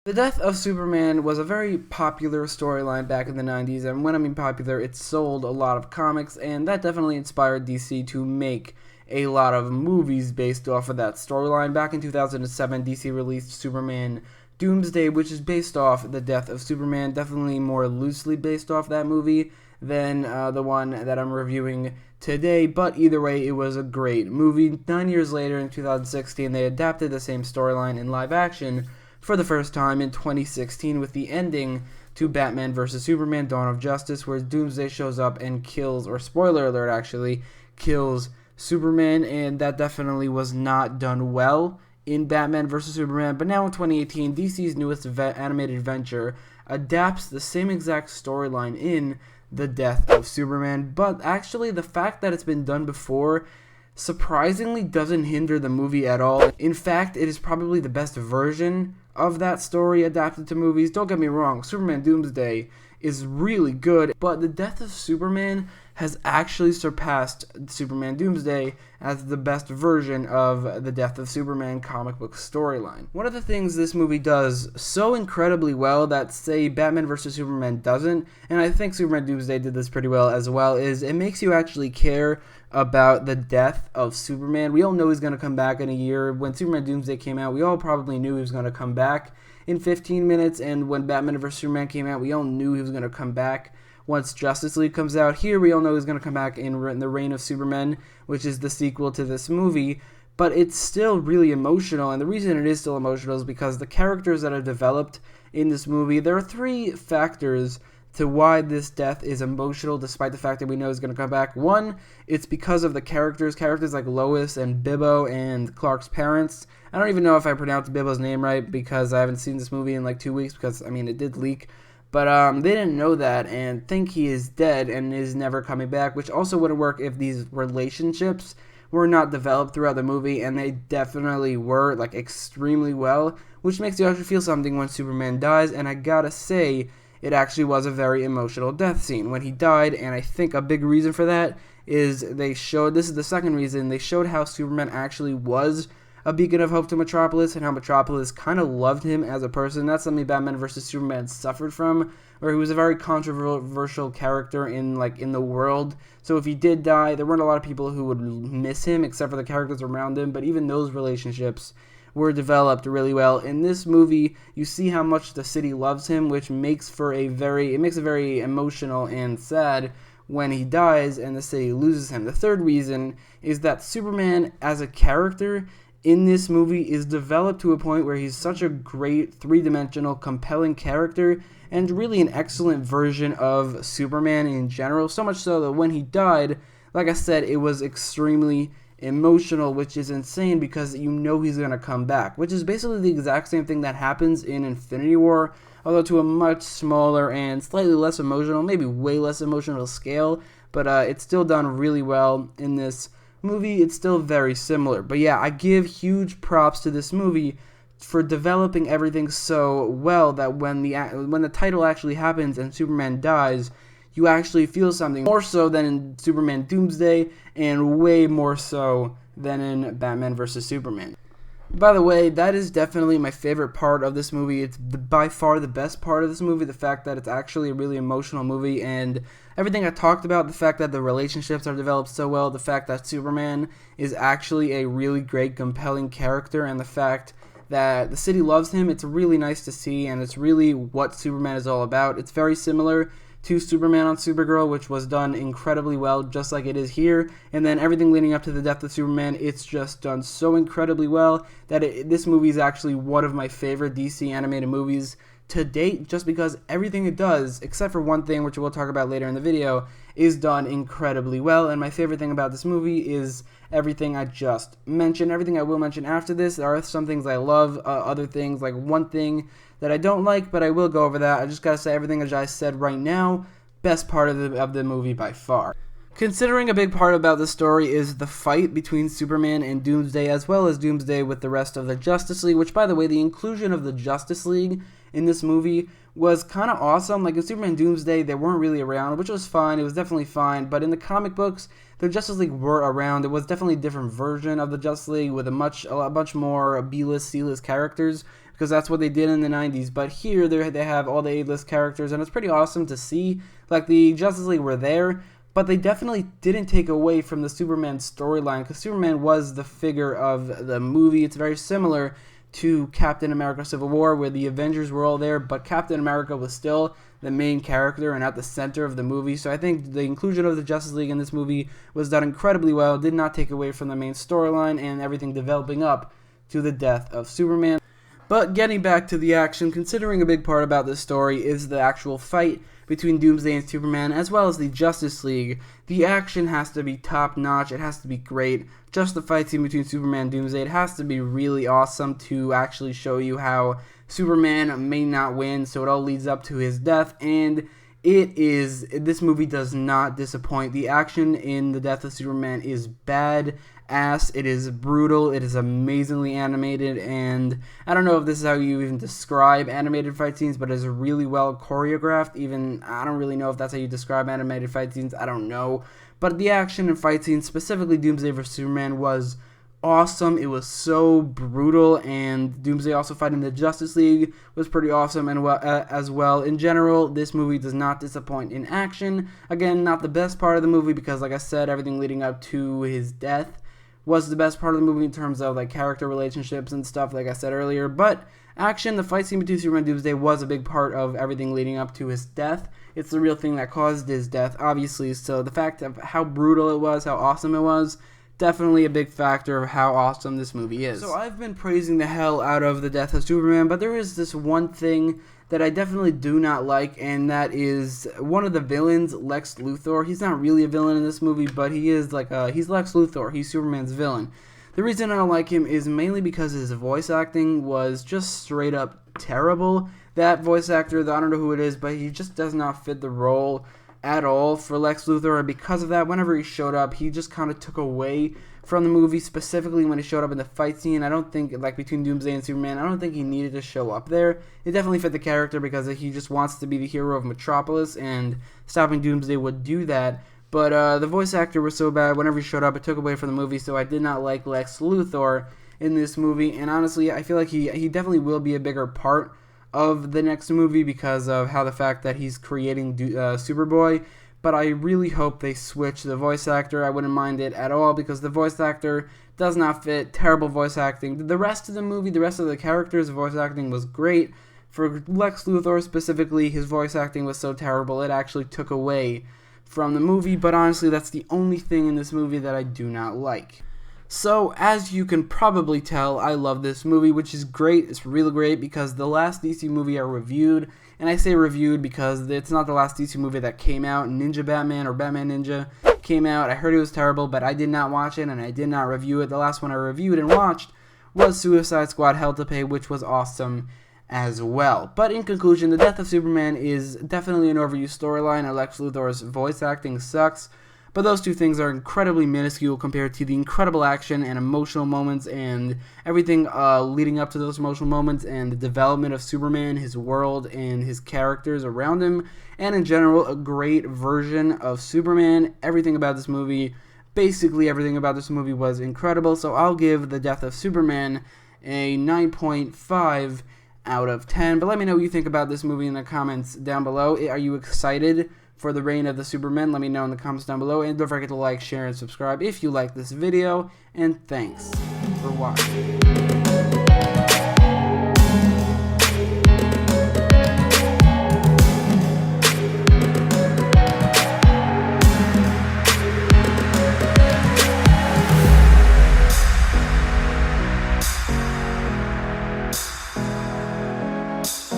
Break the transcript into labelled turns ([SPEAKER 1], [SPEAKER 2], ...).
[SPEAKER 1] The death of Superman was a very popular storyline back in the 90s, and when I mean popular, it sold a lot of comics, and that definitely inspired DC to make a lot of movies based off of that storyline. Back in 2007, DC released Superman Doomsday, which is based off the death of Superman, definitely more loosely based off that movie than the one that I'm reviewing today, but either way, it was a great movie. 9 years later, in 2016, they adapted the same storyline in live action for the first time in 2016 with the ending to Batman vs. Superman Dawn of Justice, where Doomsday shows up and kills, or spoiler alert actually, kills Superman, and that definitely was not done well in Batman vs. Superman. But now in 2018, DC's newest animated venture adapts the same exact storyline in the death of Superman, but actually the fact that it's been done before surprisingly doesn't hinder the movie at all. In fact, it is probably the best version of that story adapted to movies. Don't get me wrong, Superman Doomsday is really good, but the death of Superman has actually surpassed Superman Doomsday as the best version of the death of Superman comic book storyline. One of the things this movie does so incredibly well that, say, Batman vs. Superman doesn't, and I think Superman Doomsday did this pretty well as well, is it makes you actually care about the death of Superman. We all know he's going to come back in a year. When Superman Doomsday came out, we all probably knew he was going to come back in 15 minutes, and when Batman vs. Superman came out, we all knew he was going to come back. Once Justice League comes out, here we all know he's going to come back in The Reign of Superman, which is the sequel to this movie, but it's still really emotional, and the reason it is still emotional is because the characters that are developed in this movie, there are three factors to why this death is emotional despite the fact that we know he's going to come back. One, it's because of the characters like Lois and Bibbo and Clark's parents. I don't even know if I pronounced Bibbo's name right because I haven't seen this movie in like 2 weeks because, I mean, it did leak. But they didn't know that and think he is dead and is never coming back, which also wouldn't work if these relationships were not developed throughout the movie, and they definitely were, like, extremely well, which makes you actually feel something when Superman dies, and I gotta say, it actually was a very emotional death scene when he died, and I think a big reason for that is this is the second reason, they showed how Superman actually was a beacon of hope to Metropolis, and how Metropolis kind of loved him as a person. That's something Batman vs. Superman suffered from, where he was a very controversial character in the world. So if he did die, there weren't a lot of people who would miss him, except for the characters around him, but even those relationships were developed really well. In this movie, you see how much the city loves him, which makes it very emotional and sad when he dies and the city loses him. The third reason is that Superman as a character in this movie is developed to a point where he's such a great three-dimensional, compelling character and really an excellent version of Superman in general, so much so that when he died, like I said, it was extremely emotional, which is insane because you know he's going to come back, which is basically the exact same thing that happens in Infinity War, although to a much smaller and slightly less emotional, maybe way less emotional scale, but it's still done really well in this movie. It's still very similar. But yeah, I give huge props to this movie for developing everything so well that when the title actually happens and Superman dies, you actually feel something more so than in Superman Doomsday and way more so than in Batman vs. Superman. By the way, that is definitely my favorite part of this movie. It's by far the best part of this movie, the fact that it's actually a really emotional movie, and everything I talked about, the fact that the relationships are developed so well, the fact that Superman is actually a really great, compelling character, and the fact that the city loves him. It's really nice to see, and it's really what Superman is all about. It's very similar to Superman on Supergirl, which was done incredibly well, just like it is here. And then everything leading up to the death of Superman, it's just done so incredibly well that this movie is actually one of my favorite DC animated movies to date, just because everything it does, except for one thing, which we'll talk about later in the video, is done incredibly well. And my favorite thing about this movie is everything I just mentioned. Everything I will mention after this, there are some things I love, other things, like one thing that I don't like, but I will go over that. I just gotta say everything that I said right now, best part of the movie by far. Considering a big part about the story is the fight between Superman and Doomsday, as well as Doomsday with the rest of the Justice League, which, by the way, the inclusion of the Justice League in this movie was kind of awesome. Like in Superman Doomsday, they weren't really around, which was fine. It was definitely fine. But in the comic books, the Justice League were around. It was definitely a different version of the Justice League with a much more B-list, C-list characters, because that's what they did in the 90s. But here they have all the A-list characters, and it's pretty awesome to see. Like, the Justice League were there, but they definitely didn't take away from the Superman storyline, because Superman was the figure of the movie. It's very similar to Captain America Civil War, where the Avengers were all there, but Captain America was still the main character and at the center of the movie. So I think the inclusion of the Justice League in this movie was done incredibly well, did not take away from the main storyline and everything developing up to the death of Superman. But getting back to the action, considering a big part about this story is the actual fight between Doomsday and Superman, as well as the Justice League, the action has to be top-notch, it has to be great. Just the fight scene between Superman and Doomsday, it has to be really awesome to actually show you how Superman may not win, so it all leads up to his death, and this movie does not disappoint. The action in the death of Superman is bad ass, it is brutal, it is amazingly animated, and I don't know if this is how you even describe animated fight scenes, but it is really well choreographed. Even, I don't really know if that's how you describe animated fight scenes, I don't know, but the action and fight scenes, specifically Doomsday vs. Superman, was awesome. It was so brutal, and Doomsday also fighting the Justice League was pretty awesome and as well. In general, this movie does not disappoint in action. Again, not the best part of the movie, because like I said, everything leading up to his death was the best part of the movie in terms of like character relationships and stuff, like I said earlier. But action, the fight scene between Superman and Doomsday was a big part of everything leading up to his death. It's the real thing that caused his death, obviously. So the fact of how brutal it was, how awesome it was, definitely a big factor of how awesome this movie is. So I've been praising the hell out of the death of Superman, but there is this one thing that I definitely do not like, and that is one of the villains, Lex Luthor. He's not really a villain in this movie, but he is he's Lex Luthor. He's Superman's villain. The reason I don't like him is mainly because his voice acting was just straight up terrible. That voice actor, I don't know who it is, but he just does not fit the role at all for Lex Luthor, and because of that, whenever he showed up, he just kind of took away from the movie, specifically when he showed up in the fight scene. I don't think, like, between Doomsday and Superman, I don't think he needed to show up there. It definitely fit the character because he just wants to be the hero of Metropolis, and stopping Doomsday would do that. But the voice actor was so bad, whenever he showed up, it took away from the movie, so I did not like Lex Luthor in this movie, and honestly, I feel like he definitely will be a bigger part of the next movie because of how the fact that he's creating Superboy. But I really hope they switch the voice actor. I wouldn't mind it at all, because the voice actor does not fit. Terrible voice acting. The rest of the movie, the rest of the characters' voice acting was great. For Lex Luthor specifically, his voice acting was so terrible, it actually took away from the movie. But honestly, that's the only thing in this movie that I do not like. So, as you can probably tell, I love this movie, which is great. It's really great because the last DC movie I reviewed, and I say reviewed because it's not the last DC movie that came out, Ninja Batman or Batman Ninja came out. I heard it was terrible, but I did not watch it and I did not review it. The last one I reviewed and watched was Suicide Squad Hell to Pay, which was awesome as well. But in conclusion, the death of Superman is definitely an overused storyline, and Lex Luthor's voice acting sucks. But those two things are incredibly minuscule compared to the incredible action and emotional moments and everything leading up to those emotional moments, and the development of Superman, his world, and his characters around him, and in general, a great version of Superman. Everything about this movie, basically everything about this movie was incredible, so I'll give The Death of Superman a 9.5 out of 10. But let me know what you think about this movie in the comments down below. Are you excited for the reign of the Superman? Let me know in the comments down below, and don't forget to like, share, and subscribe if you like this video, and thanks for watching.